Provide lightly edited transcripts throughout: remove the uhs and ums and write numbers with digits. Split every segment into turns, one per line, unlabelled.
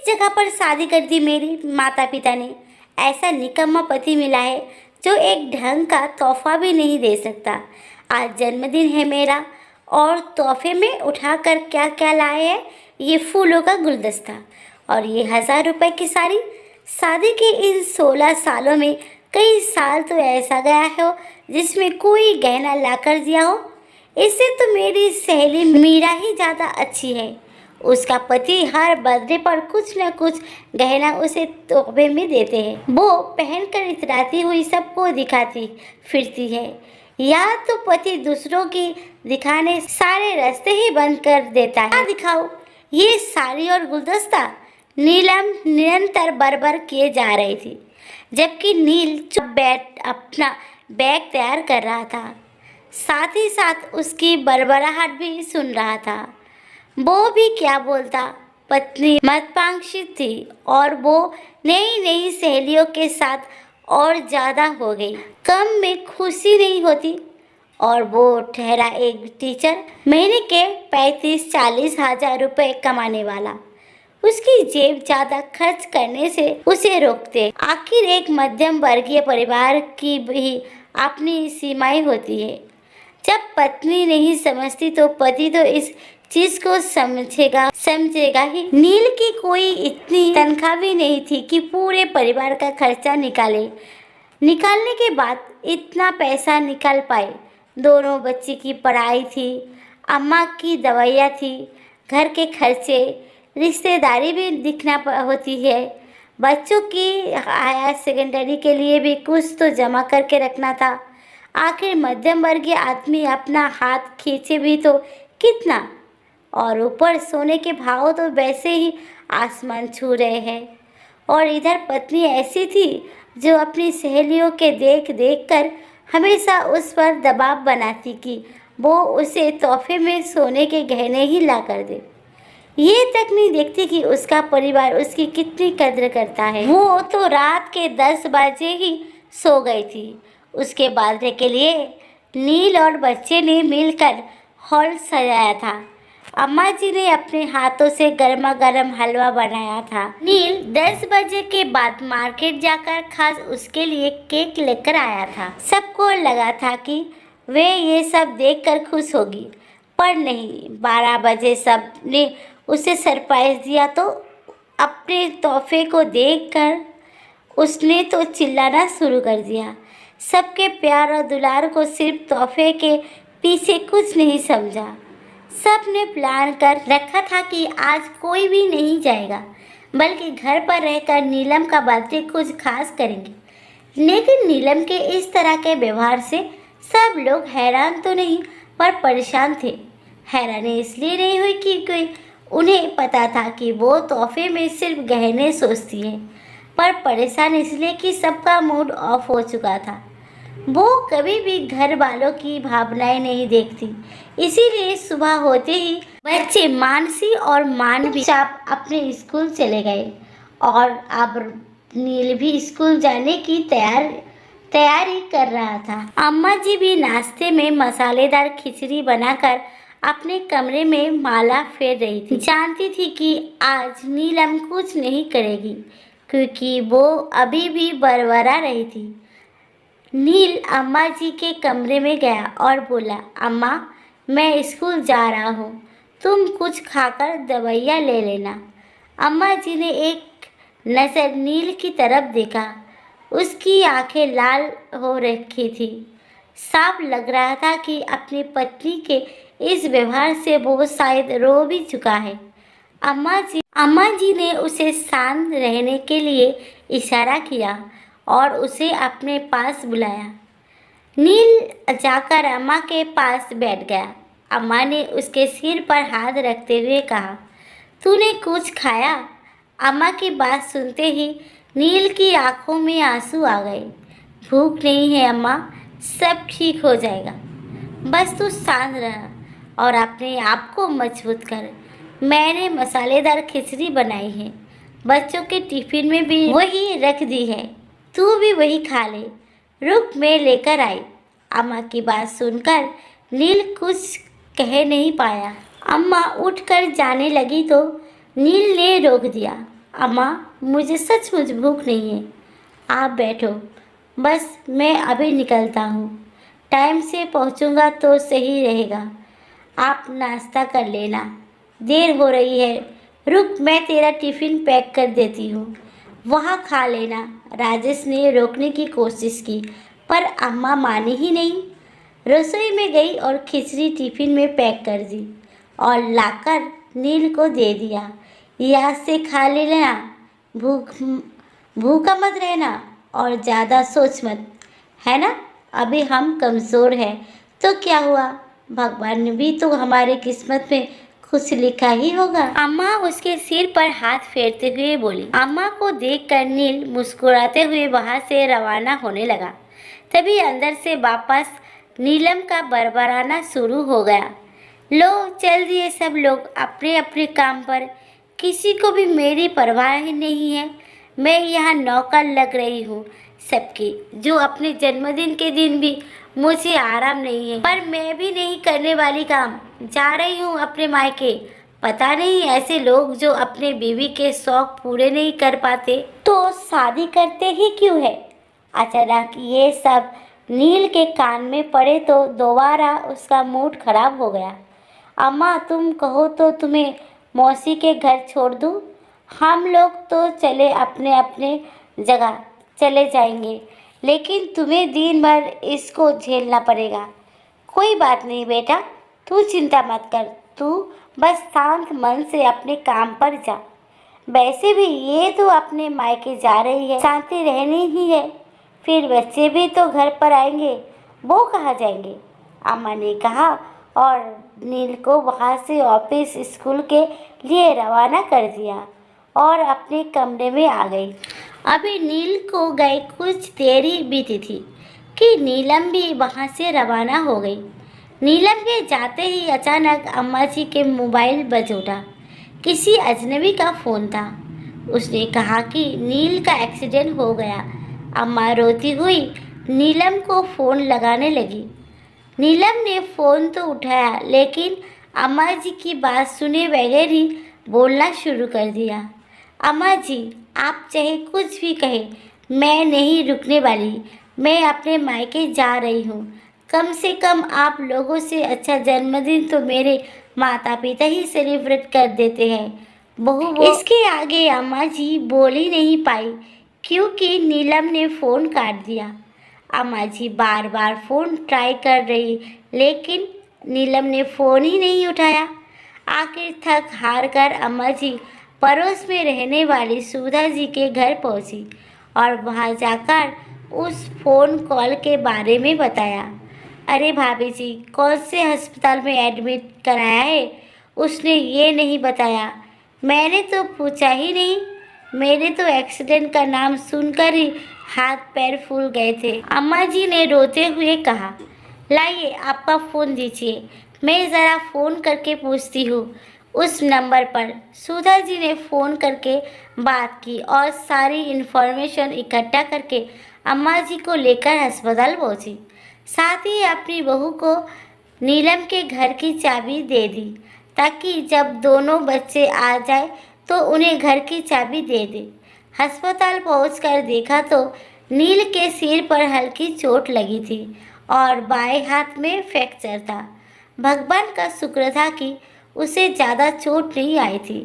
जगह पर शादी कर दी मेरी माता पिता ने। ऐसा निकम्मा पति मिला है जो एक ढंग का तोहफा भी नहीं दे सकता। आज जन्मदिन है मेरा और तोहफे में उठाकर क्या क्या लाए हैं, ये फूलों का गुलदस्ता और ये 1000 रुपए की साड़ी। शादी के इन 16 सालों में कई साल तो ऐसा गया हो जिसमें कोई गहना लाकर दिया हो। इससे तो मेरी सहेली मीरा ही ज़्यादा अच्छी है। उसका पति हर बर्थडे पर कुछ न कुछ गहना उसे तोहफे में देते हैं। वो पहनकर इतराती हुई सबको दिखाती फिरती है। या तो पति दूसरों की दिखाने सारे रास्ते ही बंद कर देता है। क्या दिखाऊं? ये साड़ी और गुलदस्ता। नीलम निरंतर बरबर किए जा रही थी, जबकि नील चुप बैठ अपना बैग तैयार कर रहा था। साथ ही साथ उसकी बड़बड़ाहट भी सुन रहा था। वो भी क्या बोलता, पत्नी महत्वाकांक्षी थी और वो नई नई सहेलियों के साथ और ज़्यादा हो गई। कम में खुशी नहीं होती। और वो ठहरा एक टीचर, महीने के 35-40 हजार रुपए कमाने वाला। उसकी जेब ज़्यादा खर्च करने से उसे रोकते। आखिर एक मध्यम वर्गीय परिवार की भी अपनी सीमाएं होती है। जब पत्नी नहीं समझती तो पति तो इस चीज को समझेगा ही। नील की कोई इतनी तनख्वाह भी नहीं थी कि पूरे परिवार का खर्चा निकालने के बाद इतना पैसा निकाल पाए। दोनों बच्चे की पढ़ाई थी, अम्मा की दवाइयाँ थी, घर के खर्चे, रिश्तेदारी भी दिखना होती है। बच्चों की हायर सेकेंडरी के लिए भी कुछ तो जमा करके रखना था। आखिर मध्यम वर्गीय आदमी अपना हाथ खींचे भी तो कितना, और ऊपर सोने के भाव तो वैसे ही आसमान छू रहे हैं। और इधर पत्नी ऐसी थी जो अपनी सहेलियों के देख देख कर हमेशा उस पर दबाव बनाती कि वो उसे तोहफे में सोने के गहने ही ला कर दे। ये तक नहीं देखती कि उसका परिवार उसकी कितनी कद्र करता है। वो तो रात के 10 बजे ही सो गई थी। उसके बर्थडे के लिए नील और बच्चे ने मिलकर हॉल सजाया था। अम्मा जी ने अपने हाथों से गर्मा गर्म हलवा बनाया था। नील 10 बजे के बाद मार्केट जाकर खास उसके लिए केक लेकर आया था। सबको लगा था कि वे ये सब देखकर खुश होगी, पर नहीं। 12 बजे सब ने उसे सरप्राइज दिया तो अपने तोहफे को देखकर उसने तो चिल्लाना शुरू कर दिया। सबके प्यार और दुलार को सिर्फ तोहफे के पीछे कुछ नहीं समझा। सब ने प्लान कर रखा था कि आज कोई भी नहीं जाएगा, बल्कि घर पर रहकर नीलम का बर्थडे कुछ खास करेंगे। लेकिन नीलम के इस तरह के व्यवहार से सब लोग हैरान तो नहीं पर परेशान थे। हैरानी इसलिए नहीं हुई कि उन्हें पता था कि वो तोहफे में सिर्फ गहने सोचती है, पर परेशान इसलिए कि सबका मूड ऑफ हो चुका था। वो कभी भी घर वालों की भावनाएं नहीं देखती। इसीलिए सुबह होते ही बच्चे मानसी और मानवी चाप अपने स्कूल चले गए और अब नील भी स्कूल जाने की तैयारी कर रहा था। अम्मा जी भी नाश्ते में मसालेदार खिचड़ी बनाकर अपने कमरे में माला फेर रही थी। जानती थी कि आज नीलम कुछ नहीं करेगी क्योंकि वो अभी भी बरबरा रही थी। नील अम्मा जी के कमरे में गया और बोला, अम्मा मैं स्कूल जा रहा हूँ, तुम कुछ खाकर दवाइयाँ ले लेना। अम्मा जी ने एक नज़र नील की तरफ देखा। उसकी आंखें लाल हो रखी थी। साफ लग रहा था कि अपनी पत्नी के इस व्यवहार से वो शायद रो भी चुका है। अम्मा जी ने उसे शांत रहने के लिए इशारा किया और उसे अपने पास बुलाया। नील जाकर अम्मा के पास बैठ गया। अम्मा ने उसके सिर पर हाथ रखते हुए कहा, तूने कुछ खाया? अम्मा की बात सुनते ही नील की आंखों में आंसू आ गए। भूख नहीं है अम्मा, सब ठीक हो जाएगा, बस तू शांत रह और अपने आप को मजबूत कर। मैंने मसालेदार खिचड़ी बनाई है, बच्चों के टिफिन में भी वही रख दी है, तू भी वही खा ले। रुक, मैं लेकर आई। अम्मा की बात सुनकर नील कुछ कह नहीं पाया। अम्मा उठकर जाने लगी तो नील ने रोक दिया। अम्मा, मुझे सचमुच भूख नहीं है। आप बैठो, बस मैं अभी निकलता हूँ। टाइम से पहुँचूँगा तो सही रहेगा। आप नाश्ता कर लेना, देर हो रही है। रुक, मैं तेरा टिफ़िन पैक कर देती हूँ, वहाँ खा लेना। राजेश ने रोकने की कोशिश की, पर अम्मा मानी ही नहीं। रसोई में गई और खिचड़ी टिफ़िन में पैक कर दी और लाकर नील को दे दिया। याद से खा ले लेना, भूख भूखा मत रहना और ज़्यादा सोच मत, है ना। अभी हम कमज़ोर हैं तो क्या हुआ, भगवान ने भी तो हमारे किस्मत में कुछ लिखा ही होगा। अम्मा उसके सिर पर हाथ फेरते हुए बोली। अम्मा को देखकर नील मुस्कुराते हुए वहाँ से रवाना होने लगा। तभी अंदर से वापस नीलम का बरबराना शुरू हो गया। लो चल दिए सब लोग अपने अपने काम पर, किसी को भी मेरी परवाह ही नहीं है। मैं यहाँ नौकर लग रही हूँ सबकी, जो अपने जन्मदिन के दिन भी मुझे आराम नहीं है। पर मैं भी नहीं करने वाली काम, जा रही हूँ अपने मायके। पता नहीं ऐसे लोग जो अपने बीवी के शौक पूरे नहीं कर पाते तो शादी करते ही क्यों है। अचानक ये सब नील के कान में पड़े तो दोबारा उसका मूड खराब हो गया। अम्मा, तुम कहो तो तुम्हें मौसी के घर छोड़ दूँ? हम लोग तो चले अपने अपने जगह चले जाएंगे, लेकिन तुम्हें दिन भर इसको झेलना पड़ेगा। कोई बात नहीं बेटा, तू चिंता मत कर, तू बस शांत मन से अपने काम पर जा। वैसे भी ये तो अपने मायके जा रही है, शांति रहनी ही है। फिर बच्चे भी तो घर पर आएंगे, वो कहाँ जाएंगे, अम्मा ने कहा और नील को वहाँ से ऑफिस स्कूल के लिए रवाना कर दिया और अपने कमरे में आ गई। अभी नील को गए कुछ देर ही बीती थी कि नीलम भी वहाँ से रवाना हो गई। नीलम के जाते ही अचानक अम्मा जी के मोबाइल बज उठा। किसी अजनबी का फ़ोन था। उसने कहा कि नील का एक्सीडेंट हो गया। अम्मा रोती हुई नीलम को फ़ोन लगाने लगी। नीलम ने फ़ोन तो उठाया, लेकिन अम्मा जी की बात सुने बगैर ही बोलना शुरू कर दिया। अम्मा जी, आप चाहे कुछ भी कहें, मैं नहीं रुकने वाली। मैं अपने मायके जा रही हूँ। कम से कम आप लोगों से अच्छा जन्मदिन तो मेरे माता पिता ही सेलिब्रेट कर देते हैं। बहू इसके आगे अम्मा जी बोल ही नहीं पाई क्योंकि नीलम ने फ़ोन काट दिया। अम्मा जी बार बार फ़ोन ट्राई कर रही, लेकिन नीलम ने फ़ोन ही नहीं उठाया। आखिर थक हार कर अम्मा जी पड़ोस में रहने वाली सुधा जी के घर पहुंची और वहां जाकर उस फ़ोन कॉल के बारे में बताया। अरे भाभी जी, कौन से अस्पताल में एडमिट कराया है, उसने ये नहीं बताया। मैंने तो पूछा ही नहीं। मेरे तो एक्सीडेंट का नाम सुनकर ही हाथ पैर फूल गए थे। अम्मा जी ने रोते हुए कहा, लाइए आपका फ़ोन दीजिए, मैं ज़रा फ़ोन करके पूछती हूँ उस नंबर पर। सुधा जी ने फ़ोन करके बात की और सारी इन्फॉर्मेशन इकट्ठा करके अम्मा जी को लेकर अस्पताल पहुँची। साथ ही अपनी बहू को नीलम के घर की चाबी दे दी ताकि जब दोनों बच्चे आ जाए तो उन्हें घर की चाबी दे दे। अस्पताल पहुंचकर देखा तो नील के सिर पर हल्की चोट लगी थी और बाएं हाथ में फ्रैक्चर था। भगवान का शुक्र था कि उसे ज़्यादा चोट नहीं आई थी।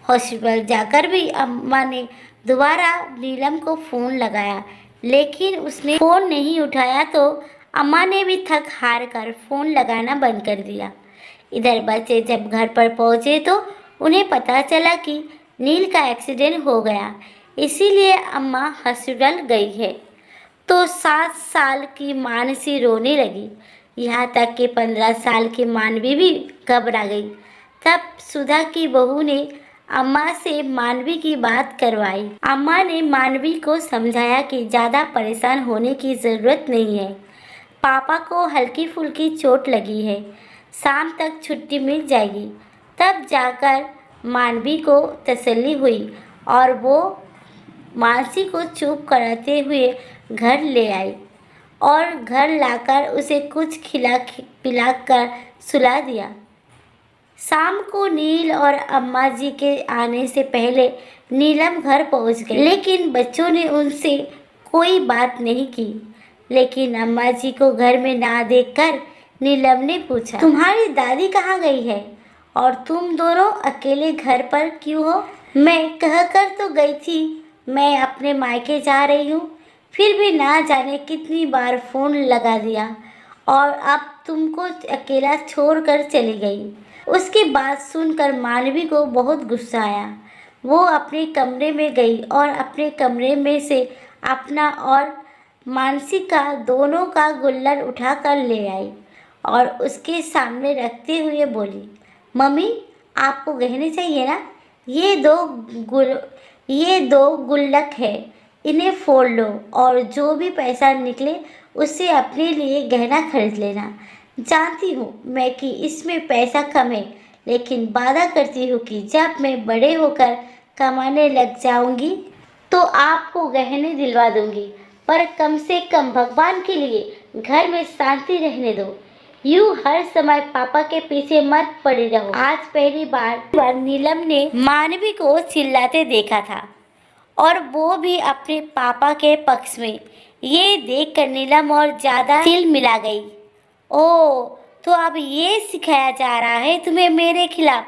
हॉस्पिटल जाकर भी अम्मा ने दोबारा नीलम को फ़ोन लगाया, लेकिन उसने फ़ोन नहीं उठाया तो अम्मा ने भी थक हार कर फ़ोन लगाना बंद कर दिया। इधर बच्चे जब घर पर पहुँचे तो उन्हें पता चला कि नील का एक्सीडेंट हो गया, इसीलिए अम्मा हॉस्पिटल गई है। तो 7 साल की मानसी रोने लगी। यहाँ तक कि 15 साल की मानवी भी घबरा गई। तब सुधा की बहू ने अम्मा से मानवी की बात करवाई। अम्मा ने मानवी को समझाया कि ज़्यादा परेशान होने की ज़रूरत नहीं है। पापा को हल्की फुल्की चोट लगी है, शाम तक छुट्टी मिल जाएगी। तब जाकर मानवी को तसल्ली हुई और वो मानसी को चुप कराते हुए घर ले आई और घर लाकर उसे कुछ खिला पिला कर सुला दिया। शाम को नील और अम्मा जी के आने से पहले नीलम घर पहुंच गई, लेकिन बच्चों ने उनसे कोई बात नहीं की। लेकिन अम्मा जी को घर में ना देखकर नीलम ने पूछा, तुम्हारी दादी कहाँ गई है और तुम दोनों अकेले घर पर क्यों हो? मैं कहकर तो गई थी मैं अपने मायके जा रही हूँ, फिर भी ना जाने कितनी बार फ़ोन लगा दिया और अब तुमको अकेला छोड़कर चली गई। उसकी बात सुनकर मानवी को बहुत गुस्सा आया। वो अपने कमरे में गई और अपने कमरे में से अपना और मानसी का दोनों का गुल्लर उठाकर ले आई और उसके सामने रखते हुए बोली, मम्मी आपको गहने चाहिए ना? ये दो गुल ये दो गुल्लक है, इन्हें फोड़ लो और जो भी पैसा निकले उससे अपने लिए गहना खरीद लेना। जानती हूँ मैं कि इसमें पैसा कम है, लेकिन वादा करती हूँ कि जब मैं बड़े होकर कमाने लग जाऊंगी तो आपको गहने दिलवा दूंगी, पर कम से कम भगवान के लिए घर में शांति रहने दो। यूं हर समय पापा के पीछे मत पड़े रहो। आज पहली बार नीलम ने मानवी को चिल्लाते देखा था और वो भी अपने पापा के पक्ष में। ये देखकर नीलम और ज़्यादा तिल मिला गई। ओह, तो अब ये सिखाया जा रहा है तुम्हें मेरे खिलाफ?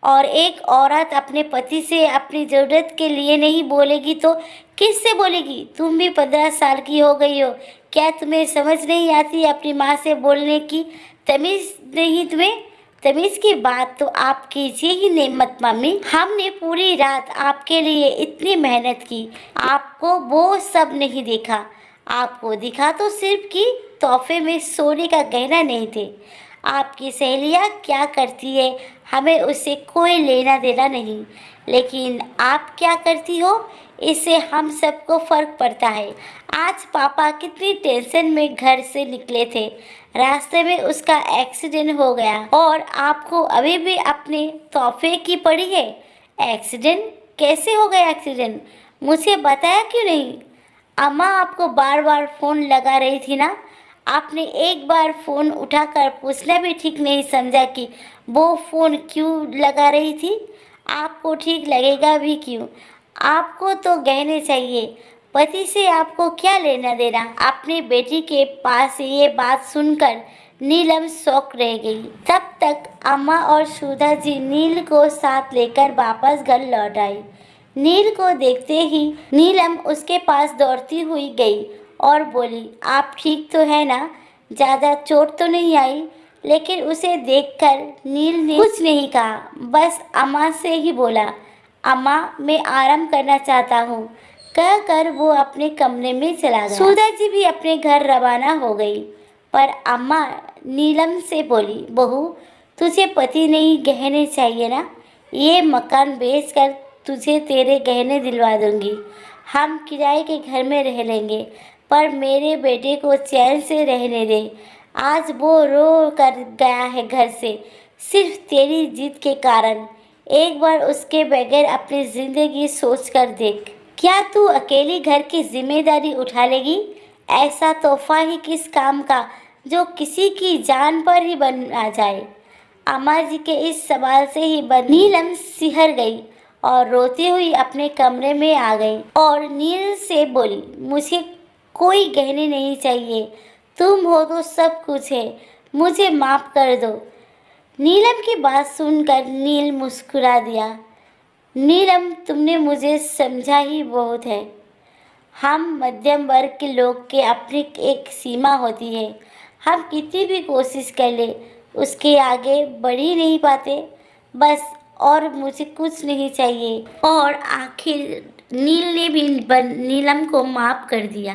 और एक औरत अपने पति से अपनी ज़रूरत के लिए नहीं बोलेगी तो किससे बोलेगी? तुम भी 15 साल की हो गई हो, क्या तुम्हें समझ नहीं आती अपनी माँ से बोलने की? तमीज़ नहीं तुम्हें? तमीज़ की बात तो आप कीजिए ही नहीं मत मम्मी। हमने पूरी रात आपके लिए इतनी मेहनत की, आपको वो सब नहीं देखा। आपको दिखा तो सिर्फ कि तोहफे में सोने का गहना नहीं थे। आपकी सहेलियाँ क्या करती है हमें उससे कोई लेना देना नहीं, लेकिन आप क्या करती हो इससे हम सबको फ़र्क पड़ता है। आज पापा कितनी टेंशन में घर से निकले थे, रास्ते में उसका एक्सीडेंट हो गया और आपको अभी भी अपने तोहफे की पड़ी है। एक्सीडेंट? कैसे हो गया एक्सीडेंट? मुझे बताया क्यों नहीं? अम्मा आपको बार बार फ़ोन लगा रही थी ना, आपने एक बार फ़ोन उठाकर पूछना भी ठीक नहीं समझा कि वो फ़ोन क्यों लगा रही थी? आपको ठीक लगेगा भी क्यों? आपको तो गहने चाहिए, पति से आपको क्या लेना देना? अपनी बेटी के पास ये बात सुनकर नीलम शॉक रह गई। तब तक अम्मा और सुधा जी नील को साथ लेकर वापस घर लौट आई। नील को देखते ही नीलम उसके पास दौड़ती हुई गई और बोली, आप ठीक तो है ना? ज़्यादा चोट तो नहीं आई? लेकिन उसे देखकर नील ने कुछ नहीं कहा, बस अम्मा से ही बोला, अम्मा मैं आराम करना चाहता हूँ, कहकर वो अपने कमरे में चला गया। सुधा जी भी अपने घर रवाना हो गई, पर अम्मा नीलम से बोली, बहू तुझे पति नहीं गहने चाहिए ना? ये मकान बेचकर तुझे तेरे गहने दिलवा दूंगी। हम किराए के घर में रह लेंगे, पर मेरे बेटे को चैन से रहने दे। आज वो रो कर गया है घर से, सिर्फ तेरी जिद के कारण। एक बार उसके बगैर अपनी ज़िंदगी सोच कर देख। क्या तू अकेली घर की जिम्मेदारी उठा लेगी? ऐसा तोहफा ही किस काम का जो किसी की जान पर ही बन आ जाए? अम्मा जी के इस सवाल से ही नीलम सिहर गई और रोती हुई अपने कमरे में आ गई और नील से बोली, मुझे कोई गहने नहीं चाहिए, तुम हो तो सब कुछ है, मुझे माफ़ कर दो। नीलम की बात सुनकर नील मुस्कुरा दिया। नीलम तुमने मुझे समझा ही बहुत है। हम मध्यम वर्ग के लोग के अपनी एक सीमा होती है, हम कितनी भी कोशिश कर ले उसके आगे बढ़ ही नहीं पाते। बस और मुझे कुछ नहीं चाहिए। और आखिर नील ने भी नीलम को माफ़ कर दिया।